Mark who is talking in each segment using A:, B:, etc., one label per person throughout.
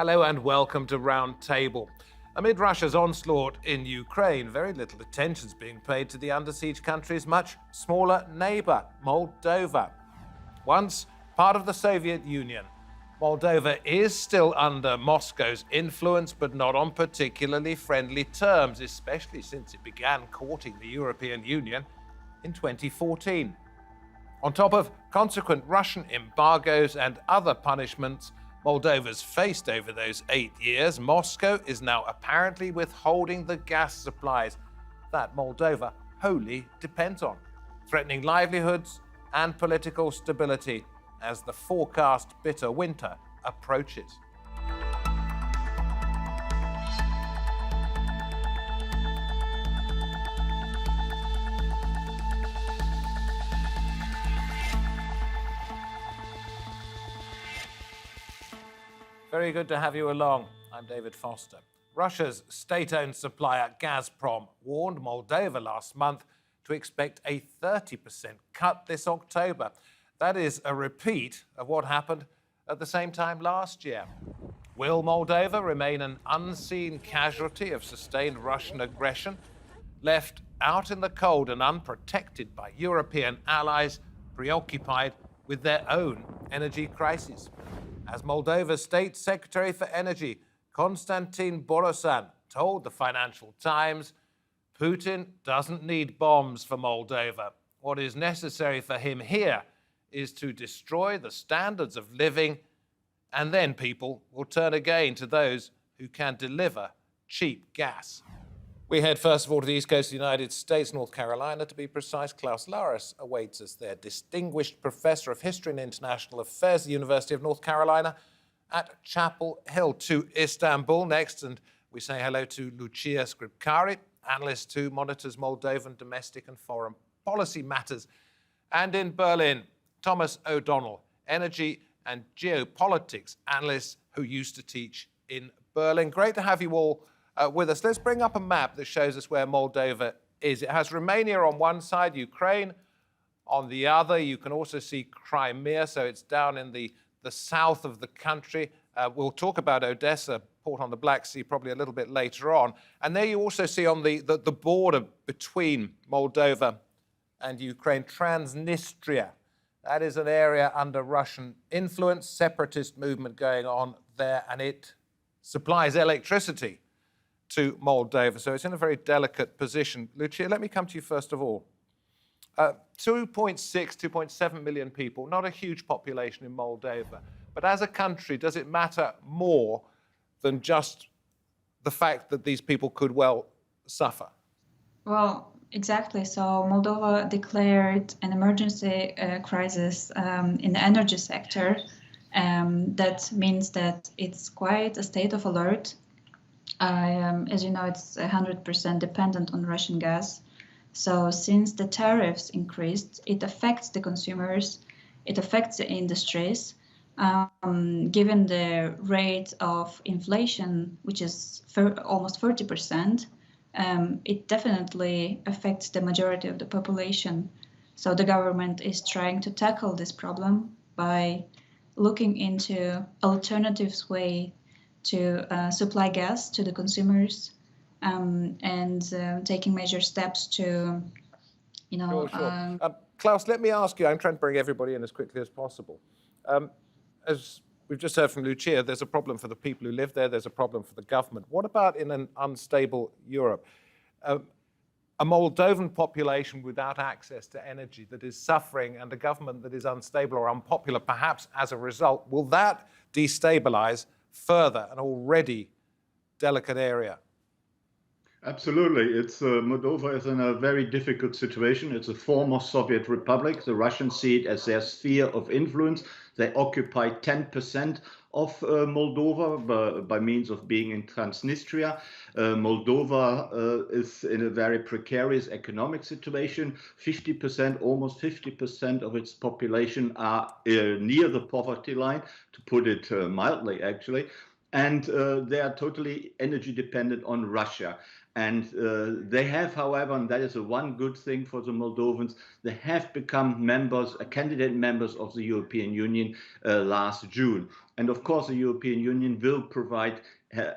A: Hello and welcome to Roundtable. Amid Russia's onslaught in Ukraine, very little attention is being paid to the under-siege country's much smaller neighbour, Moldova. Once part of the Soviet Union, Moldova is still under Moscow's influence, but not on particularly friendly terms, especially since it began courting the European Union in 2014. On top of consequent Russian embargoes and other punishments Moldova's faced over those 8 years, Moscow is now apparently withholding the gas supplies that Moldova wholly depends on, threatening livelihoods and political stability as the forecast bitter winter approaches. Very good to have you along. I'm David Foster. Russia's state-owned supplier Gazprom warned Moldova last month to expect a 30% cut this October. That is a repeat of what happened at the same time last year. Will Moldova remain an unseen casualty of sustained Russian aggression, left out in the cold and unprotected by European allies preoccupied with their own energy crises? As Moldova's State Secretary for Energy, Konstantin Borosan, told the Financial Times, Putin doesn't need bombs for Moldova. What is necessary for him here is to destroy the standards of living, and then people will turn again to those who can deliver cheap gas. We head first of all to the east coast of the United States, North Carolina to be precise. Klaus Larres awaits us there, distinguished professor of history and international affairs at the University of North Carolina at Chapel Hill. To Istanbul next, and we say hello to Lucia Scripcari, analyst who monitors Moldovan domestic and foreign policy matters. And in Berlin, Thomas O'Donnell, energy and geopolitics analyst who used to teach in Berlin. Great to have you all with us. Let's bring up a map that shows us where Moldova is. It has Romania on one side, Ukraine on the other. You can also see Crimea, so it's down in the south of the country. We'll talk about Odessa, port on the Black Sea, probably a little bit later on. And there you also see on the border between Moldova and Ukraine, Transnistria. That is an area under Russian influence, separatist movement going on there, and it supplies electricity to Moldova, so it's in a very delicate position. Lucia, let me come to you first of all. 2.6, 2.7 million people, not a huge population in Moldova, but as a country, does it matter more than just the fact that these people could well suffer?
B: Well, exactly. So Moldova declared an emergency crisis in the energy sector. That means that it's quite a state of alert. As you know, it's 100% dependent on Russian gas. So since the tariffs increased, it affects the consumers, it affects the industries. Given the rate of inflation, which is almost 40%, it definitely affects the majority of the population. So the government is trying to tackle this problem by looking into alternatives way to supply gas to the consumers and taking major steps to,
A: Sure. Klaus, let me ask you, I'm trying to bring everybody in as quickly as possible. As we've just heard from Lucia, there's a problem for the people who live there, there's a problem for the government. What about in an unstable Europe? A Moldovan population without access to energy that is suffering and a government that is unstable or unpopular, perhaps as a result, will that destabilize further an already delicate area?
C: Absolutely. Moldova is in a very difficult situation. It's a former Soviet republic. The Russians see it as their sphere of influence. They occupy 10% of Moldova by means of being in Transnistria. Moldova is in a very precarious economic situation. 50%, almost 50% of its population are near the poverty line, to put it mildly, actually. And they are totally energy dependent on Russia. And they have, however, and that is a one good thing for the Moldovans, they have become members, candidate members of the European Union last June. And of course, the European Union will provide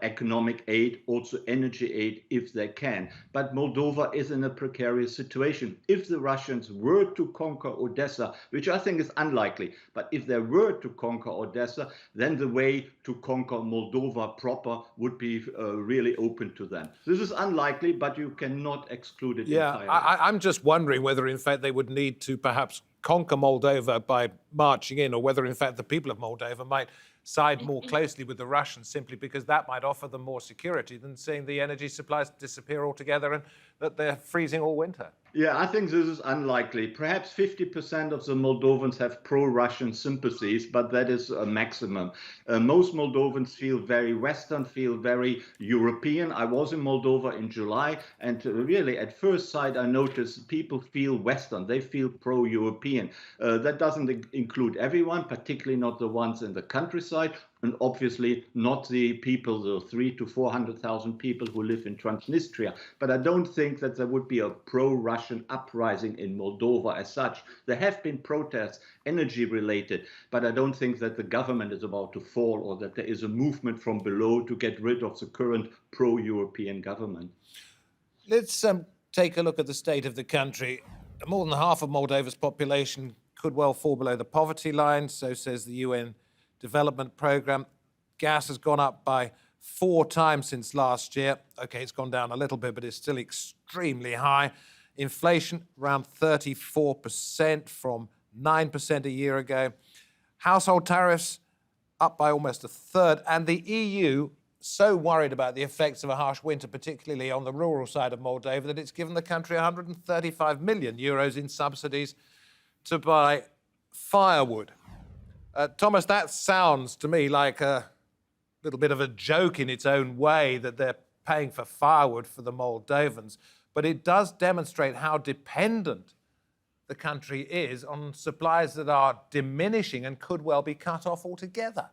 C: economic aid, also energy aid, if they can. But Moldova is in a precarious situation. If the Russians were to conquer Odessa, which I think is unlikely, but if they were to conquer Odessa, then the way to conquer Moldova proper would be really open to them. This is unlikely, but you cannot exclude it entirely.
A: I'm just wondering whether, in fact, they would need to perhaps conquer Moldova by marching in, or whether, in fact, the people of Moldova might side more closely with the Russians, simply because that might offer them more security than seeing the energy supplies disappear altogether and that they're freezing all winter.
C: Yeah, I think this is unlikely. Perhaps 50% of the Moldovans have pro-Russian sympathies, but that is a maximum. Most Moldovans feel very Western, feel very European. I was in Moldova in July, and really at first sight I noticed people feel Western. They feel pro-European. That doesn't include everyone, particularly not the ones in the countryside, and obviously not the people, the 300,000 to 400,000 people who live in Transnistria. But I don't think that there would be a pro-Russian uprising in Moldova as such. There have been protests, energy related, but I don't think that the government is about to fall, or that there is a movement from below to get rid of the current pro-European government.
A: Let's take a look at the state of the country. More than half of Moldova's population could well fall below the poverty line, so says the UN Development Programme. Gas has gone up by 4 times since last year. Okay, it's gone down a little bit, but it's still extremely high. Inflation around 34% from 9% a year ago. Household tariffs up by almost a third. And the EU so worried about the effects of a harsh winter, particularly on the rural side of Moldova, that it's given the country 135 million euros in subsidies to buy firewood. Thomas, that sounds to me like a little bit of a joke in its own way, that they're paying for firewood for the Moldovans, but it does demonstrate how dependent the country is on supplies that are diminishing and could well be cut off altogether.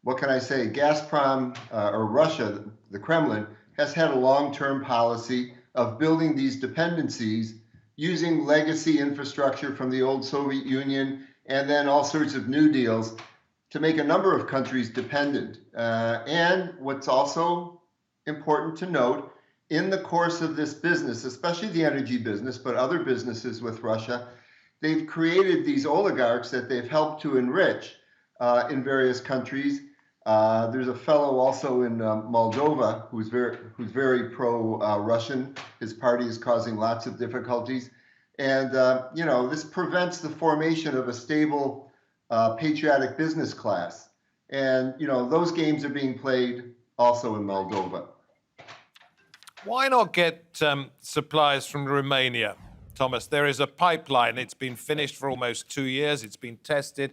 D: What can I say? Gazprom, or Russia, the Kremlin, has had a long-term policy of building these dependencies using legacy infrastructure from the old Soviet Union, and then all sorts of new deals to make a number of countries dependent. And what's also important to note, in the course of this business, especially the energy business, but other businesses with Russia, they've created these oligarchs that they've helped to enrich in various countries. There's a fellow also in Moldova who's very pro-Russian. His party is causing lots of difficulties. And, this prevents the formation of a stable, patriotic business class. And, those games are being played also in Moldova.
A: Why not get supplies from Romania, Thomas? There is a pipeline. It's been finished for almost 2 years. It's been tested,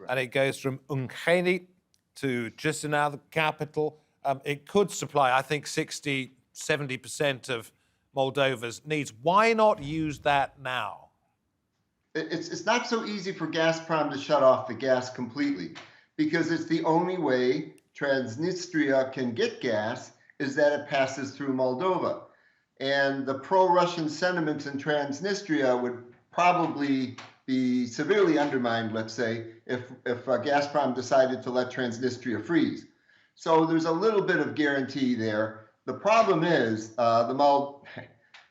A: and it goes from Ungheni to Chisinau, the capital. It could supply, I think, 60, 70% of Moldova's needs. Why not use that now?
D: It's not so easy for Gazprom to shut off the gas completely, because it's the only way Transnistria can get gas is that it passes through Moldova. And the pro-Russian sentiments in Transnistria would probably be severely undermined, let's say, if Gazprom decided to let Transnistria freeze. So there's a little bit of guarantee there. The problem is the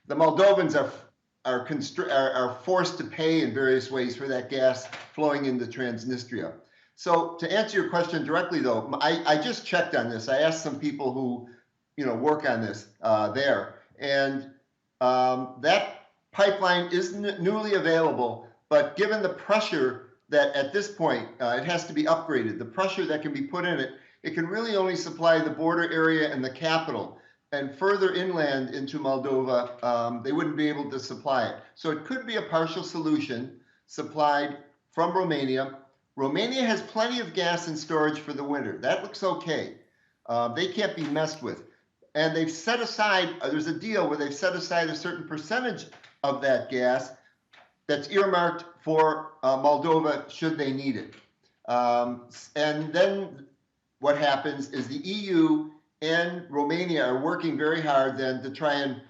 D: Moldovans are forced to pay in various ways for that gas flowing into Transnistria. So to answer your question directly, though, I just checked on this. I asked some people who work on this there, and that pipeline is newly available. But given the pressure that at this point it has to be upgraded, the pressure that can be put in it, it can really only supply the border area and the capital. And further inland into Moldova, they wouldn't be able to supply it. So it could be a partial solution supplied from Romania. Romania has plenty of gas in storage for the winter. That looks okay. They can't be messed with. And they've set aside, there's a deal where they've set aside a certain percentage of that gas that's earmarked for Moldova should they need it. And then what happens is the EU and Romania are working very hard then to try and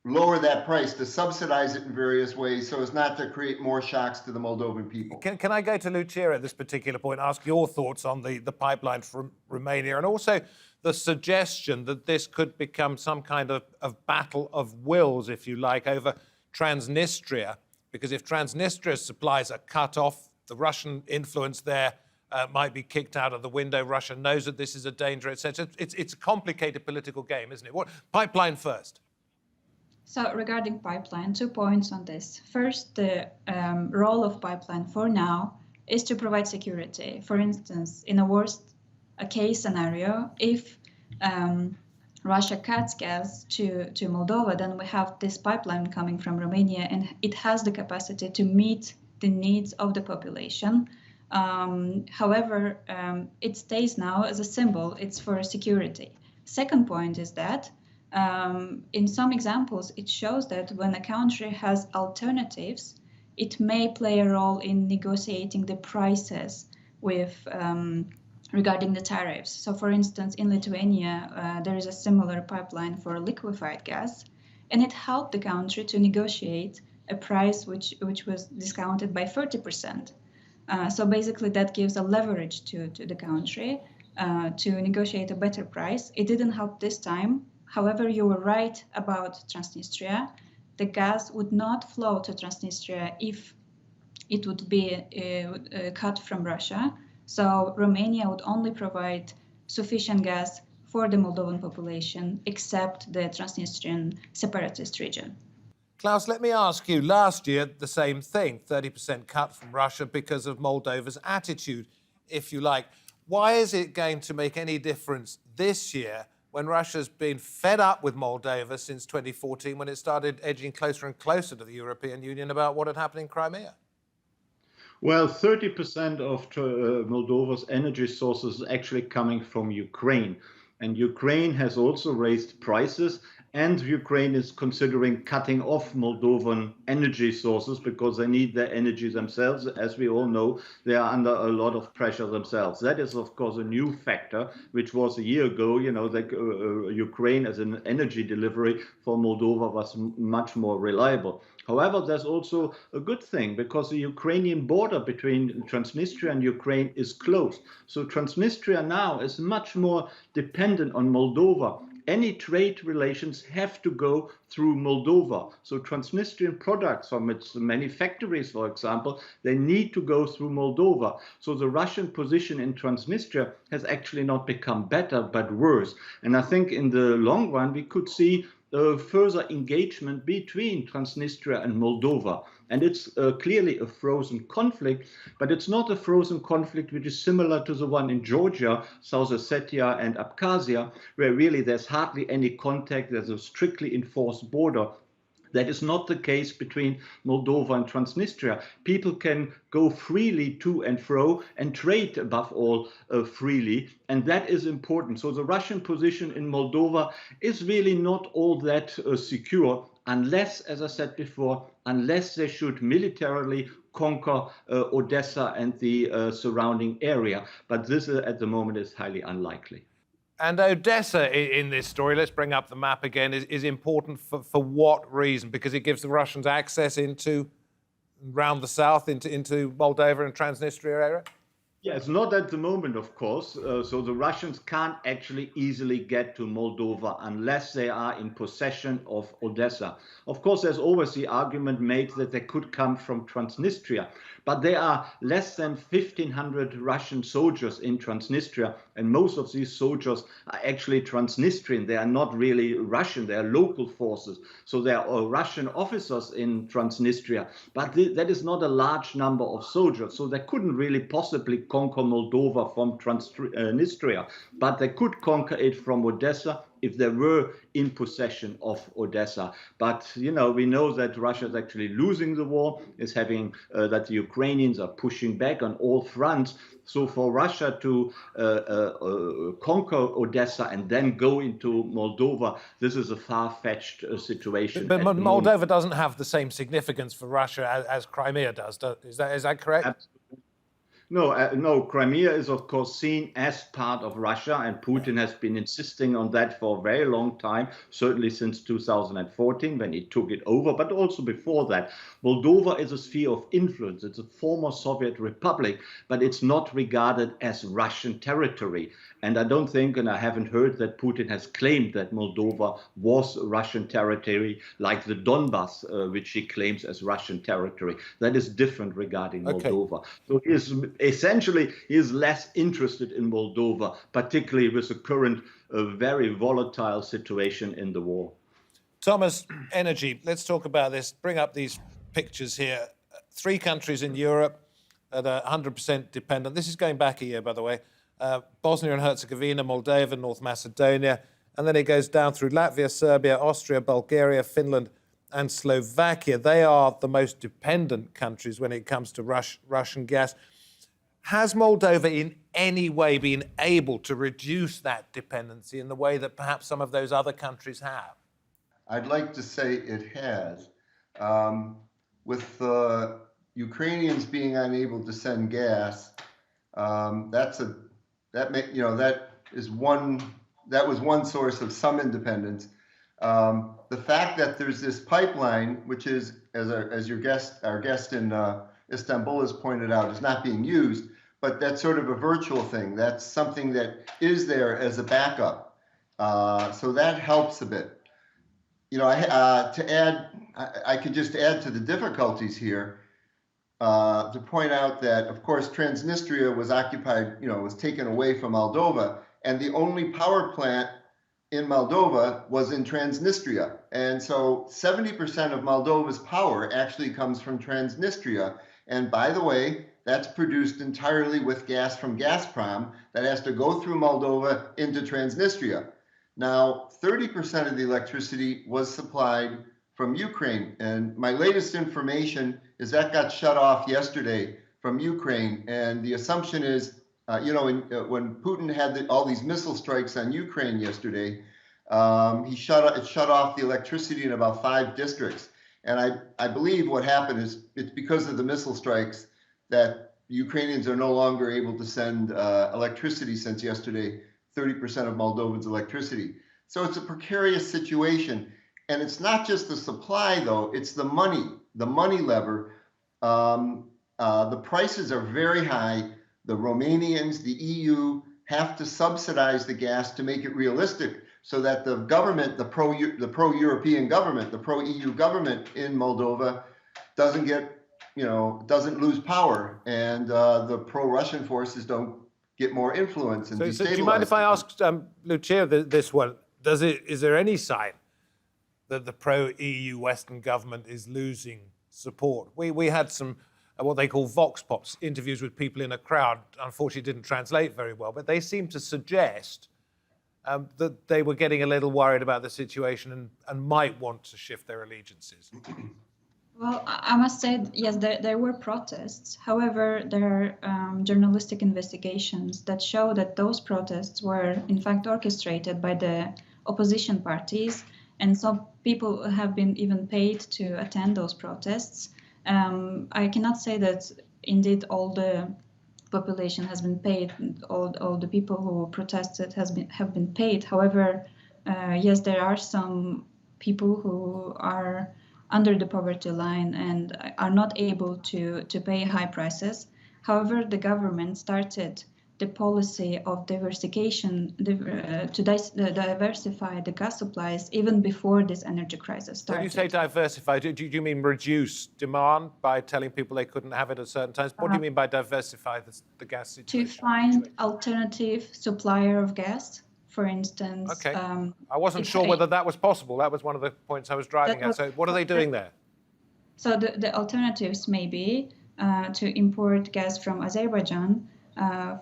D: lower that price, to subsidize it in various ways so as not to create more shocks to the Moldovan people.
A: Can I go to Lucia at this particular point, ask your thoughts on the pipeline from Romania, and also the suggestion that this could become some kind of battle of wills, if you like, over Transnistria, because if Transnistria's supplies are cut off, the Russian influence there might be kicked out of the window. Russia knows that this is a danger, etc. It's a complicated political game, isn't it? What pipeline first?
B: So regarding pipeline, 2 points on this. First, the role of pipeline for now is to provide security. For instance, in a worst case scenario, if Russia cuts gas to Moldova, then we have this pipeline coming from Romania, and it has the capacity to meet the needs of the population. However, it stays now as a symbol. It's for security. Second point is that in some examples, it shows that when a country has alternatives, it may play a role in negotiating the prices with regarding the tariffs. So, for instance, in Lithuania, there is a similar pipeline for liquefied gas, and it helped the country to negotiate a price which was discounted by 30%. So basically, that gives a leverage to the country to negotiate a better price. It didn't help this time. However, you were right about Transnistria. The gas would not flow to Transnistria if it would be cut from Russia. So Romania would only provide sufficient gas for the Moldovan population, except the Transnistrian separatist region.
A: Klaus, let me ask you, last year, the same thing, 30% cut from Russia because of Moldova's attitude, if you like. Why is it going to make any difference this year when Russia's been fed up with Moldova since 2014, when it started edging closer and closer to the European Union about what had happened in Crimea?
C: Well, 30% of Moldova's energy sources is actually coming from Ukraine. And Ukraine has also raised prices, and Ukraine is considering cutting off Moldovan energy sources because they need their energy themselves. As we all know, they are under a lot of pressure themselves. That is, of course, a new factor, which was a year ago, that Ukraine as an energy delivery for Moldova was much more reliable. However, there's also a good thing because the Ukrainian border between Transnistria and Ukraine is closed. So Transnistria now is much more dependent on Moldova. Any trade relations have to go through Moldova. So Transnistrian products from its many factories, for example, they need to go through Moldova. So the Russian position in Transnistria has actually not become better, but worse. And I think in the long run, we could see further engagement between Transnistria and Moldova. And it's clearly a frozen conflict, but it's not a frozen conflict which is similar to the one in Georgia, South Ossetia and Abkhazia, where really there's hardly any contact. There's a strictly enforced border. That is not the case between Moldova and Transnistria. People can go freely to and fro and trade above all freely, and that is important. So the Russian position in Moldova is really not all that secure unless, as I said before, unless they should militarily conquer Odessa and the surrounding area. But this at the moment is highly unlikely.
A: And Odessa in this story, let's bring up the map again, is important for what reason? Because it gives the Russians access round the south, into Moldova and Transnistria area?
C: Yes, not at the moment, of course. So the Russians can't actually easily get to Moldova unless they are in possession of Odessa. Of course, there's always the argument made that they could come from Transnistria, but there are less than 1,500 Russian soldiers in Transnistria, and most of these soldiers are actually Transnistrian. They are not really Russian, they are local forces. So there are Russian officers in Transnistria, but that is not a large number of soldiers. So they couldn't really possibly conquer Moldova from Transnistria, but they could conquer it from Odessa if they were in possession of Odessa. But, we know that Russia is actually losing the war, is having that the Ukrainians are pushing back on all fronts. So for Russia to conquer Odessa and then go into Moldova, this is a far-fetched situation.
A: But Moldova doesn't have the same significance for Russia as Crimea does. Is that correct?
C: Absolutely. No, Crimea is, of course, seen as part of Russia, and Putin has been insisting on that for a very long time, certainly since 2014 when he took it over, but also before that. Moldova is a sphere of influence. It's a former Soviet republic, but it's not regarded as Russian territory. And I don't think, and I haven't heard that Putin has claimed that Moldova was Russian territory, like the Donbas, which he claims as Russian territory. That is different regarding Moldova. So he is less interested in Moldova, particularly with the current very volatile situation in the war.
A: Thomas, energy. Let's talk about this. Bring up these pictures here. 3 countries in Europe that are 100% dependent. This is going back a year, by the way. Bosnia and Herzegovina, Moldova, North Macedonia, and then it goes down through Latvia, Serbia, Austria, Bulgaria, Finland, and Slovakia. They are the most dependent countries when it comes to Russian gas. Has Moldova in any way been able to reduce that dependency in the way that perhaps some of those other countries have?
D: I'd like to say it has. With the Ukrainians being unable to send gas, that was one source of some independence. The fact that there's this pipeline, which is, as our guest in Istanbul has pointed out, is not being used, but that's sort of a virtual thing. That's something that is there as a backup. So that helps a bit. I could just add to the difficulties here to point out that, of course, Transnistria was occupied, was taken away from Moldova, and the only power plant in Moldova was in Transnistria. And so 70% of Moldova's power actually comes from Transnistria. And by the way, that's produced entirely with gas from Gazprom that has to go through Moldova into Transnistria. Now, 30% of the electricity was supplied from Ukraine. And my latest information is that got shut off yesterday from Ukraine. And the assumption is, when Putin had all these missile strikes on Ukraine yesterday, it shut off the electricity in about 5 districts. And I believe what happened is it's because of the missile strikes that Ukrainians are no longer able to send electricity since yesterday, 30% of Moldovan's electricity. So it's a precarious situation. And it's not just the supply, though, it's the money lever. The prices are very high. The Romanians, the EU have to subsidize the gas to make it realistic so that the government, the pro-European government, the pro-EU government in Moldova doesn't lose power, and the pro-Russian forces don't get more influence and destabilize.
A: So do you mind if I ask Lucia this one? Is there any sign that the pro-EU Western government is losing support? We had some what they call vox pops, interviews with people in a crowd. Unfortunately, didn't translate very well, but they seemed to suggest that they were getting a little worried about the situation and might want to shift their allegiances.
B: Well, I must say, yes, there were protests. However, there are journalistic investigations that show that those protests were, in fact, orchestrated by the opposition parties, and some people have been even paid to attend those protests. I cannot say that indeed all the population has been paid, all the people who protested have been paid. However, yes, there are some people who are under the poverty line and are not able to pay high prices. However, the government started the policy of diversification to diversify the gas supplies even before this energy crisis started.
A: When you say diversify, do you mean reduce demand by telling people they couldn't have it at certain times? What do you mean by diversify the gas situation?
B: To find alternative supplier of gas, for instance.
A: Okay. I wasn't sure whether that was possible. That was one of the points I was driving at. So what are they doing there?
B: So the alternatives may be to import gas from Azerbaijan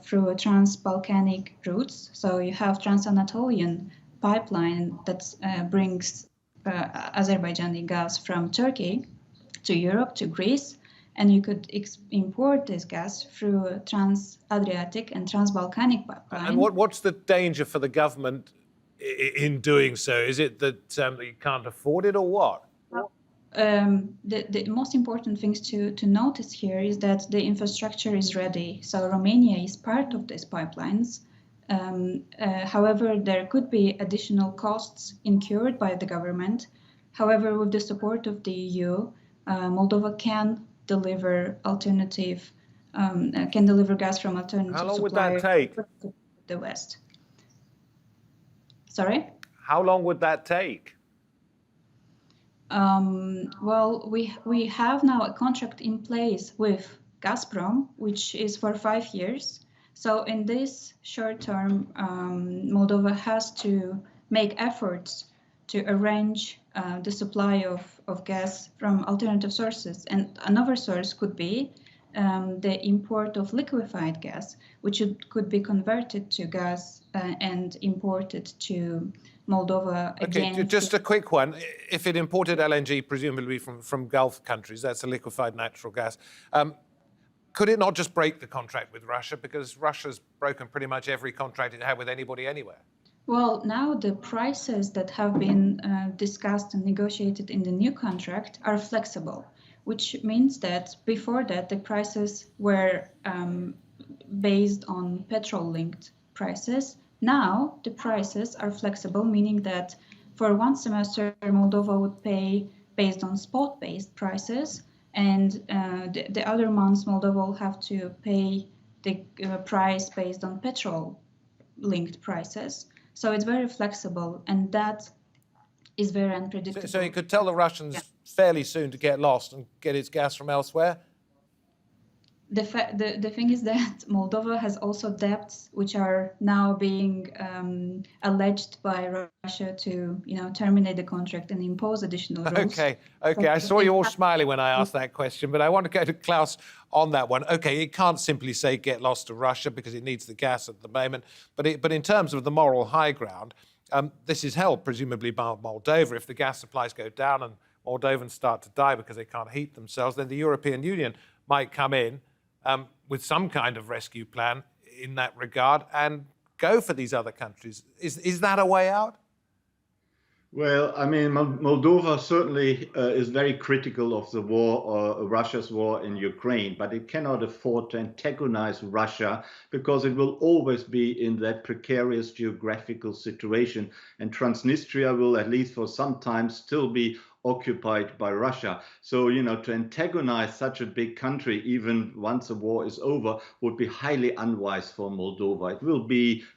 B: through trans-Balkanic routes. So you have Trans-Anatolian pipeline that brings Azerbaijani gas from Turkey to Europe, to Greece, and you could import this gas through Trans-Adriatic and Trans-Balkanic pipeline.
A: And what's the danger for the government in doing so? Is it that you can't afford it, or what?
B: the most important things to notice here is that the infrastructure is ready. So Romania is part of these pipelines. However, there could be additional costs incurred by the government. However, with the support of the EU, Moldova can deliver gas from alternative suppliers.
A: How long would that take?
B: To the West. Sorry?
A: How long would that take?
B: Well, we have now a contract in place with Gazprom, which is for 5 years. So in this short term, Moldova has to make efforts to arrange the supply of gas from alternative sources. And another source could be the import of liquefied gas, which could be converted to gas and imported to Moldova again.
A: Okay, just a quick one. If it imported LNG, presumably from Gulf countries, that's a liquefied natural gas, could it not just break the contract with Russia? Because Russia's broken pretty much every contract it had with anybody anywhere.
B: Well, now the prices that have been discussed and negotiated in the new contract are flexible, which means that before that the prices were based on petrol-linked prices. Now the prices are flexible, meaning that for one semester Moldova would pay based on spot-based prices, and the other months Moldova will have to pay the price based on petrol-linked prices. So it's very flexible, and that is very unpredictable.
A: So you could tell the Russians fairly soon to get lost and get its gas from elsewhere?
B: The thing is that Moldova has also debts which are now being alleged by Russia to, terminate the contract and impose additional rules.
A: Okay. I saw you all smiling when I asked that question, but I want to go to Klaus on that one. Okay, it can't simply say get lost to Russia because it needs the gas at the moment. But in terms of the moral high ground, this is held presumably by Moldova. If the gas supplies go down and Moldovans start to die because they can't heat themselves, then the European Union might come in with some kind of rescue plan in that regard and go for these other countries. Is that a way out?
C: Well, I mean, Moldova certainly is very critical of the war, Russia's war in Ukraine, but it cannot afford to antagonize Russia because it will always be in that precarious geographical situation. And Transnistria will, at least for some time, still be occupied by Russia. So, to antagonize such a big country, even once the war is over, would be highly unwise for Moldova. It will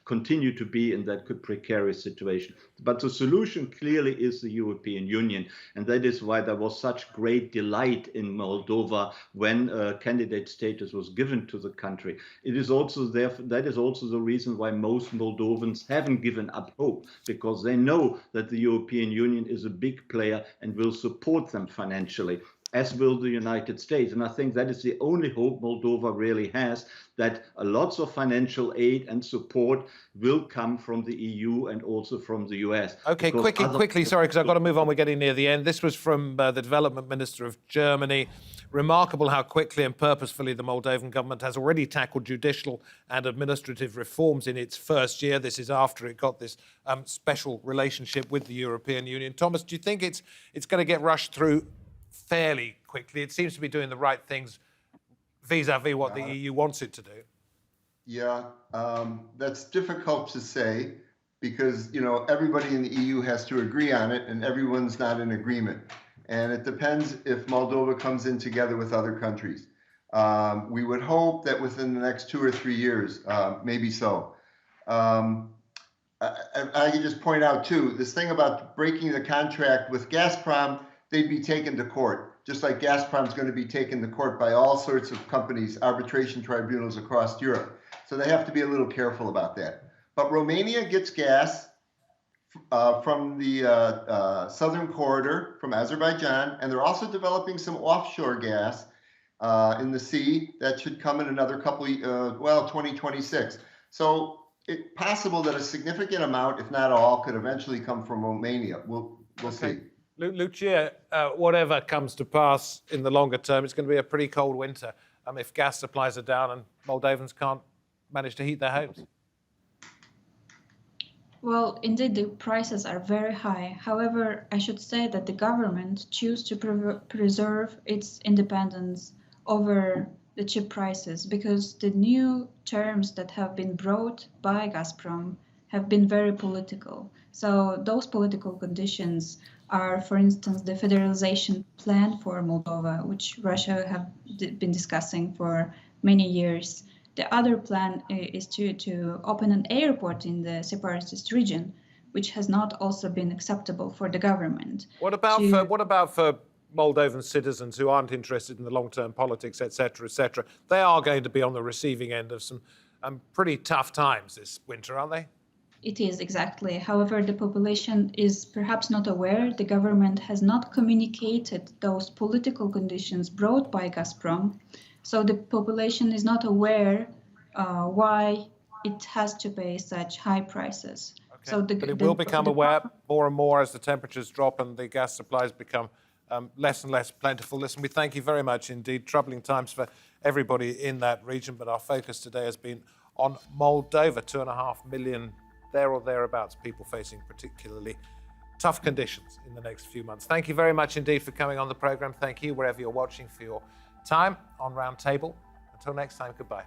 C: continue to be in that precarious situation. But the solution clearly is the European Union. And that is why there was such great delight in Moldova when candidate status was given to the country. It is also that is also the reason why most Moldovans haven't given up hope, because they know that the European Union is a big player and will support them financially, as will the United States. And I think that is the only hope Moldova really has, that lots of financial aid and support will come from the EU and also from the US.
A: Okay, quickly, sorry, because I've got to move on. We're getting near the end. This was from the Development Minister of Germany. Remarkable how quickly and purposefully the Moldovan government has already tackled judicial and administrative reforms in its first year. This is after it got this special relationship with the European Union. Thomas, do you think it's going to get rushed through fairly quickly? It seems to be doing the right things vis-a-vis what the EU wants it to do.
D: Yeah, that's difficult to say because, everybody in the EU has to agree on it and everyone's not in agreement. And it depends if Moldova comes in together with other countries. We would hope that within the next 2 or 3 years, maybe so. I can just point out, too, this thing about breaking the contract with Gazprom, they'd be taken to court, just like Gazprom's going to be taken to court by all sorts of companies, arbitration tribunals across Europe. So they have to be a little careful about that. But Romania gets gas from the southern corridor from Azerbaijan, and they're also developing some offshore gas in the sea that should come in another couple, 2026. So it's possible that a significant amount, if not all, could eventually come from Romania. We'll see.
A: Lucia, whatever comes to pass in the longer term, it's going to be a pretty cold winter if gas supplies are down and Moldovans can't manage to heat their homes.
B: Well, indeed, the prices are very high. However, I should say that the government chose to preserve its independence over the cheap prices because the new terms that have been brought by Gazprom have been very political. So those political conditions are, for instance, the federalization plan for Moldova, which Russia have been discussing for many years. The other plan is to open an airport in the separatist region, which has not also been acceptable for the government.
A: What about for Moldovan citizens who aren't interested in the long-term politics, etc., etc.? They are going to be on the receiving end of some pretty tough times this winter, aren't they?
B: It is, exactly. However, the population is perhaps not aware. The government has not communicated those political conditions brought by Gazprom. So the population is not aware why it has to pay such high prices.
A: Okay. So but it will become aware more and more as the temperatures drop and the gas supplies become less and less plentiful. Listen, we thank you very much indeed. Troubling times for everybody in that region, but our focus today has been on Moldova, 2.5 million there or thereabouts people facing particularly tough conditions in the next few months. Thank you very much indeed for coming on the programme. Thank you, wherever you're watching, for your time on Roundtable. Until next time, goodbye.